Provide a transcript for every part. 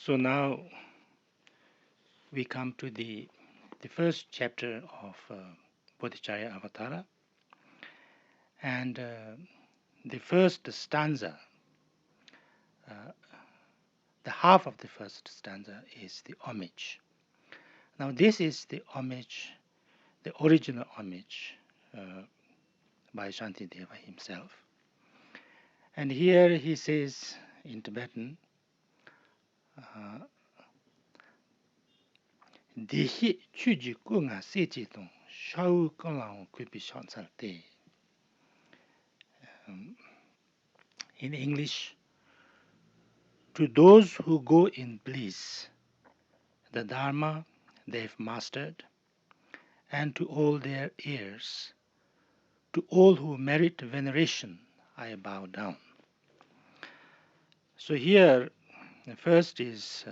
So now we come to the first chapter of Bodhicharyavatara, and the first stanza, uh, the half of the first stanza is the homage. Now this is the homage, the original homage by Shantideva himself. And here he says in Tibetan, Dihi chuji kunga sechi tong shau kolang kupi shonsarte. In English, to those who go in bliss, the Dharma they've mastered, and to all their heirs, to all who merit veneration, I bow down. So here, the first is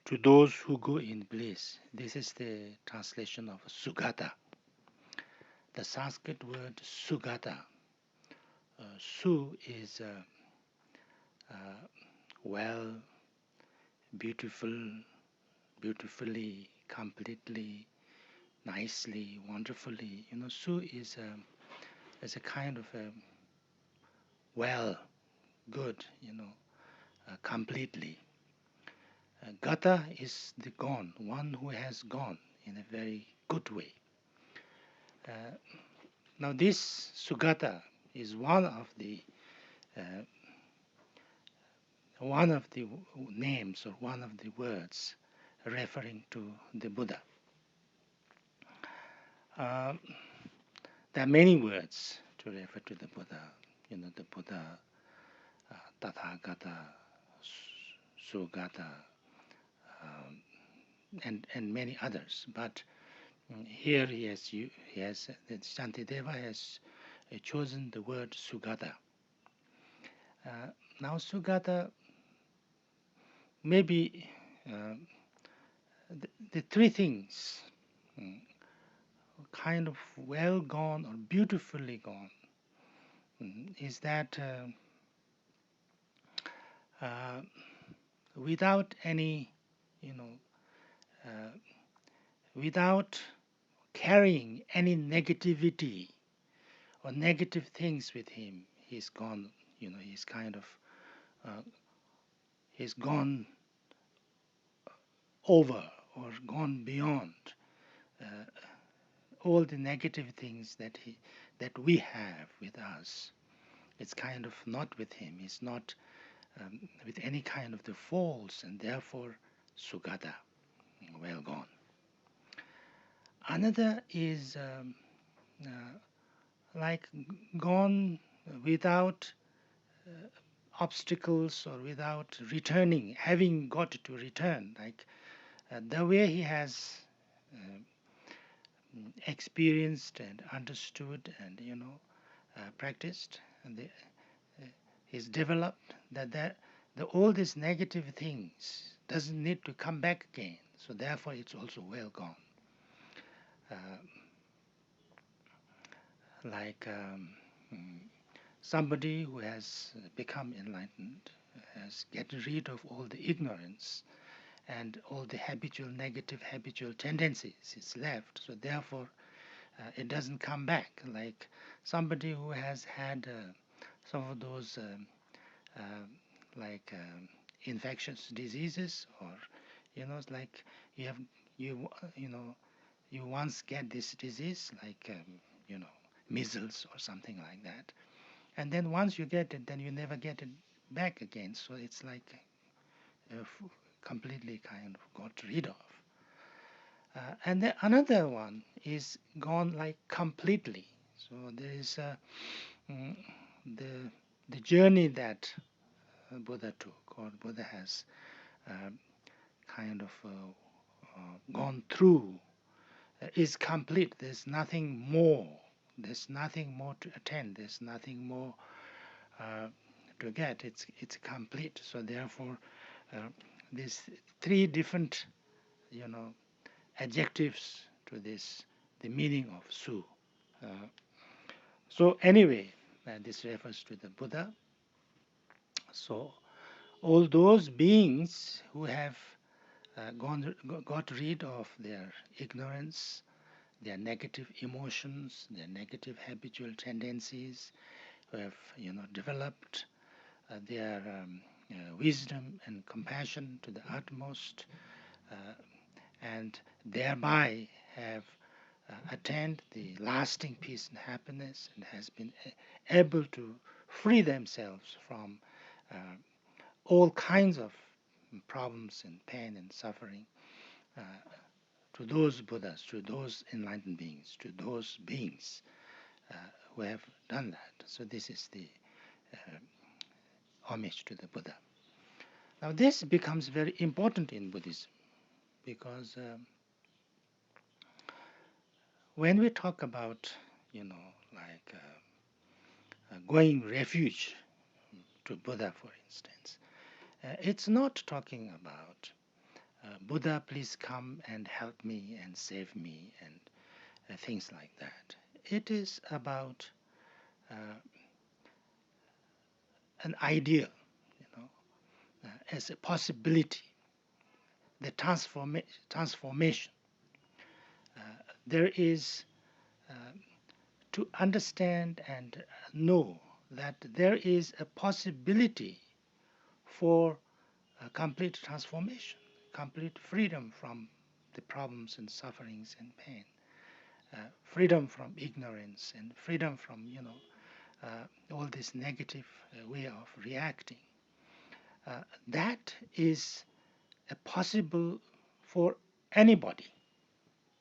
to those who go in bliss. This is the translation of Sugata. The Sanskrit word Sugata. Su is well, beautiful, beautifully, completely, nicely, wonderfully. Su is a kind of a well, good, completely. Gata is the gone, one who has gone in a very good way. Now this Sugata is one of the names or one of the words referring to the Buddha. There are many words to refer to the Buddha. The Buddha, Tathagata, Sugata, and many others. But here Shantideva has chosen the word Sugata. Now Sugata, maybe the three things, kind of well gone or beautifully gone, is that without any, without carrying any negativity or negative things with him, he's gone, he's kind of, he's gone over or gone beyond all the negative things that we have with us. It's kind of not with him. It's not with any kind of the faults, and therefore Sugata, well gone. Another is like gone without obstacles or without returning, having got to return, like the way he has experienced and understood and practiced, and he's developed that all these negative things doesn't need to come back again. So therefore, it's also well gone. Like somebody who has become enlightened has gotten rid of all the ignorance and all the habitual tendencies is left. So therefore, it doesn't come back. Like somebody who has had some of those infectious diseases, or it's like you once get this disease, like measles or something like that, and then once you get it, then you never get it back again. So it's like completely kind of got rid of. And then another one is gone like completely. So there is the journey that Buddha took, or Buddha has kind of gone through, is complete. There's nothing more. There's nothing more to attend. There's nothing more to get. It's complete. So therefore, these three different, adjectives to this, the meaning of Su. So anyway, this refers to the Buddha. So all those beings who have got rid of their ignorance, their negative emotions, their negative habitual tendencies, who have developed their wisdom and compassion to the utmost, uh, and thereby have attained the lasting peace and happiness, and has been able to free themselves from all kinds of problems and pain and suffering. uh, to those Buddhas, to those enlightened beings, to those beings who have done that. So this is the homage to the Buddha. Now this becomes very important in Buddhism, because when we talk about, like going refuge to Buddha, for instance, it's not talking about Buddha, please come and help me and save me and things like that. It is about an ideal, as a possibility, the transformation. There is to understand and know that there is a possibility for a complete transformation, complete freedom from the problems and sufferings and pain, freedom from ignorance, and freedom from all this negative way of reacting. That is possible for anybody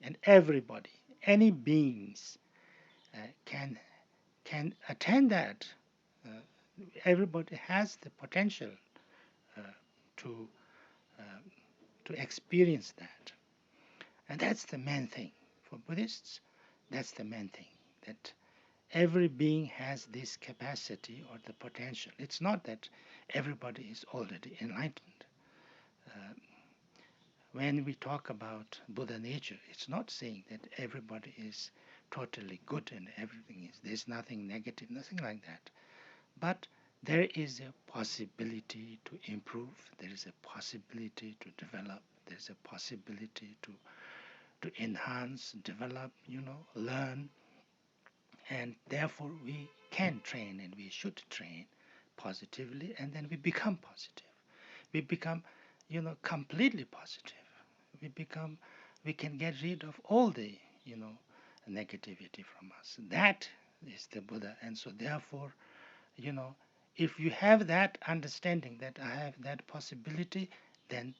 and everybody. Any beings can attain that. Uh, Everybody has the potential uh, to uh, to experience that, and that's the main thing for Buddhists. That's the main thing, that every being has this capacity or the potential. It's not that everybody is already enlightened. Uh, when we talk about Buddha nature, it's not saying that everybody is totally good and everything is, there's nothing negative, nothing like that. But there is a possibility to improve, there is a possibility to develop, there's a possibility to enhance, develop, learn, and therefore we can train and we should train positively, and then we become positive. We become, completely positive. We can get rid of all the, negativity from us. That is the Buddha. And so therefore, you know, if you have that understanding that I have that possibility, then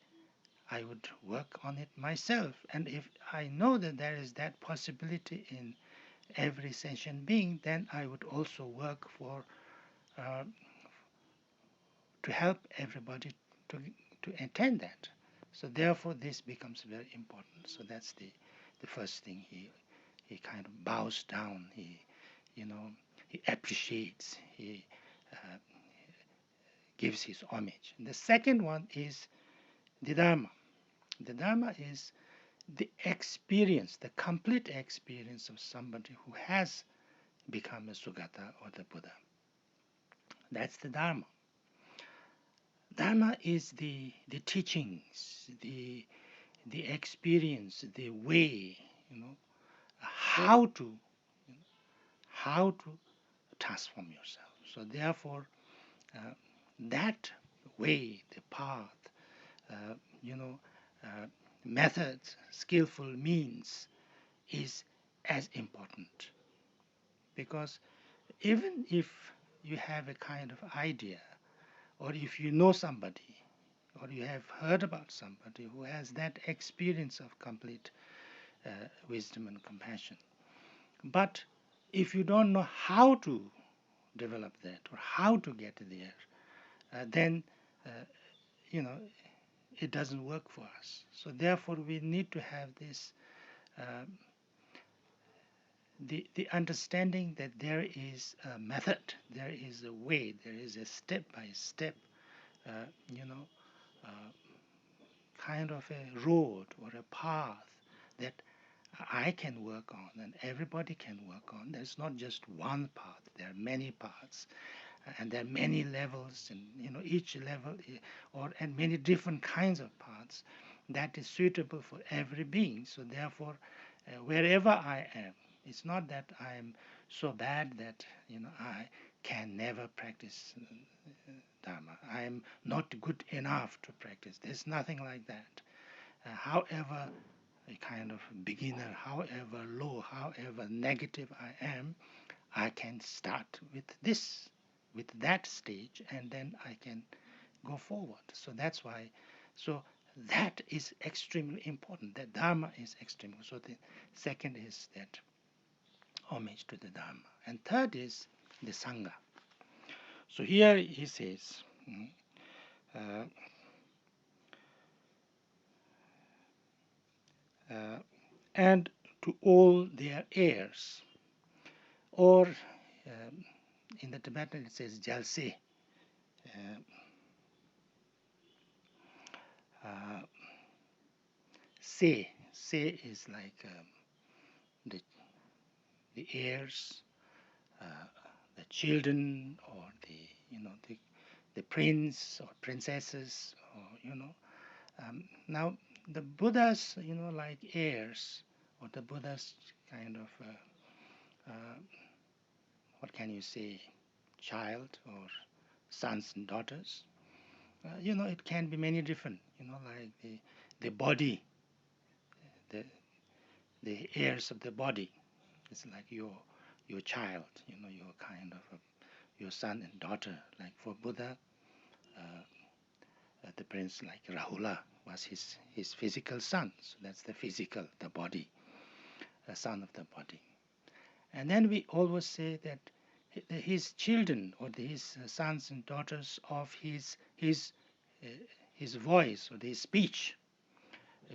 I would work on it myself. And if I know that there is that possibility in every sentient being, then I would also work for uh, to help everybody to attain that. So therefore, this becomes very important. So that's the first thing. He kind of bows down. He appreciates. He uh, gives his homage. And the second one is the Dharma. The Dharma is the experience, the complete experience of somebody who has become a Sugata or the Buddha. That's the Dharma. Dharma is the teachings, the experience, the way, how to how to transform yourself. So therefore, uh, that way, the path, uh, you know, uh, methods, skillful means is as important, because even if you have a kind of idea, or if you know somebody, or you have heard about somebody who has that experience of complete wisdom and compassion, but if you don't know how to develop that or how to get there, then uh, you know it doesn't work for us. So therefore, we need to have this uh, the understanding that there is a method, there is a way, there is a step by step, uh, you know, uh, kind of a road or a path that I can work on and everybody can work on. There's not just one path, there are many paths. and there are many levels, and each level and many different kinds of paths that is suitable for every being. So therefore, wherever I am, it's not that I am so bad that I can never practice Dharma. I am not good enough to practice. There's nothing like that. However a kind of beginner, however low, however negative I am, I can start with that stage, and then I can go forward. So that's why, so that is extremely important. That Dharma is extremely. So the second is that homage to the Dharma, and third is the Sangha. So here he says, uh, and to all their heirs, or in the Tibetan it says Jalse. Uh, uh, say is like the heirs, uh, the children, or the prince or princesses, or now the Buddhas like heirs, or the Buddhas kind of what can you say, child or sons and daughters. It can be many different. Like the body, the the heirs of the body. It's like your child. Your kind of your son and daughter. Like for Buddha, the prince like Rahula was his physical son. So that's the physical, the body, the son of the body. And then we always say that his children, or his sons and daughters of his voice or his speech,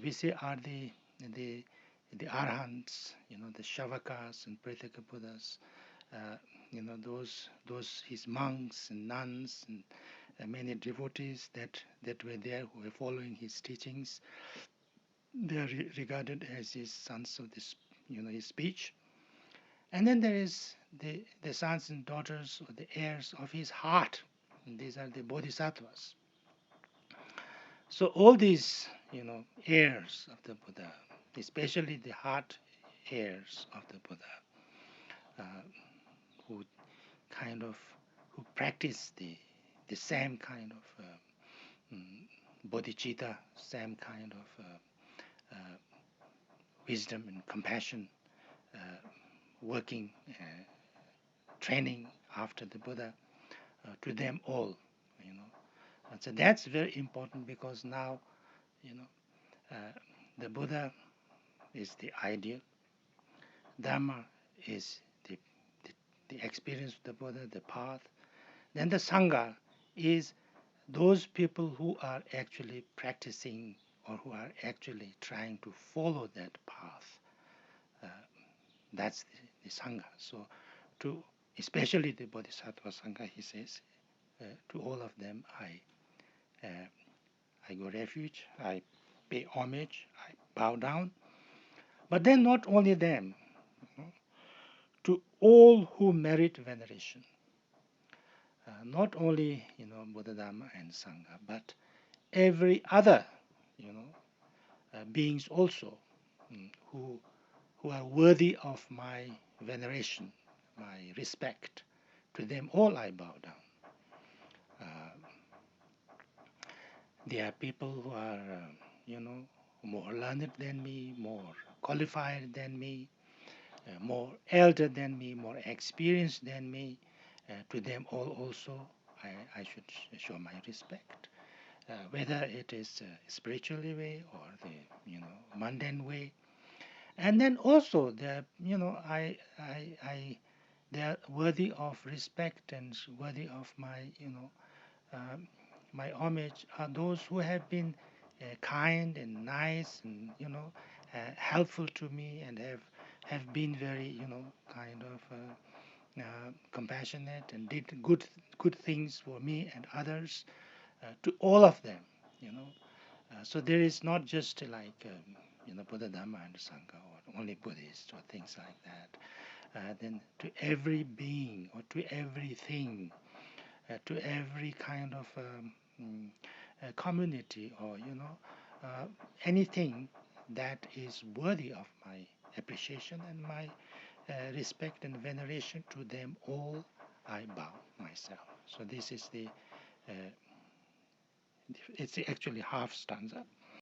we say are the the arhants, the shavakas and pritaka Buddhas, those his monks and nuns and many devotees that were there who were following his teachings. They are regarded as his sons of this, his speech. And then there is the sons and daughters, or the heirs of his heart. And these are the bodhisattvas. So all these, heirs of the Buddha, especially the heart heirs of the Buddha, uh, who kind of who practice the same kind of bodhicitta, same kind of wisdom and compassion, uh, working, training after the Buddha, to them all, you know. And so that's very important, because now, you know, the Buddha is the ideal, Dharma is the experience of the Buddha, the path. Then the Sangha is those people who are actually practicing, or who are actually trying to follow that path. Uh, that's the Sangha. So, to especially the Bodhisattva Sangha, he says, to all of them I go refuge, I pay homage, I bow down. But then not only them, to all who merit veneration. Not only Buddha, Dhamma, and Sangha, but every other beings also, who are worthy of my veneration, my respect. To them all I bow down. There are people who are, more learned than me, more qualified than me, more elder than me, more experienced than me. To them all also I should show my respect. Whether it is spiritual way or the mundane way. And then also they are worthy of respect and worthy of my my homage are those who have been kind and nice and helpful to me, and have been very kind of compassionate, and did good things for me and others, to all of them, you know. So there is not just like Buddha, Dhamma, and Sangha, or only Buddhists, or things like that. Then to every being, or to everything, to every kind of community, or anything that is worthy of my appreciation and my respect and veneration. To them all I bow myself. So this is the it's actually half stanza.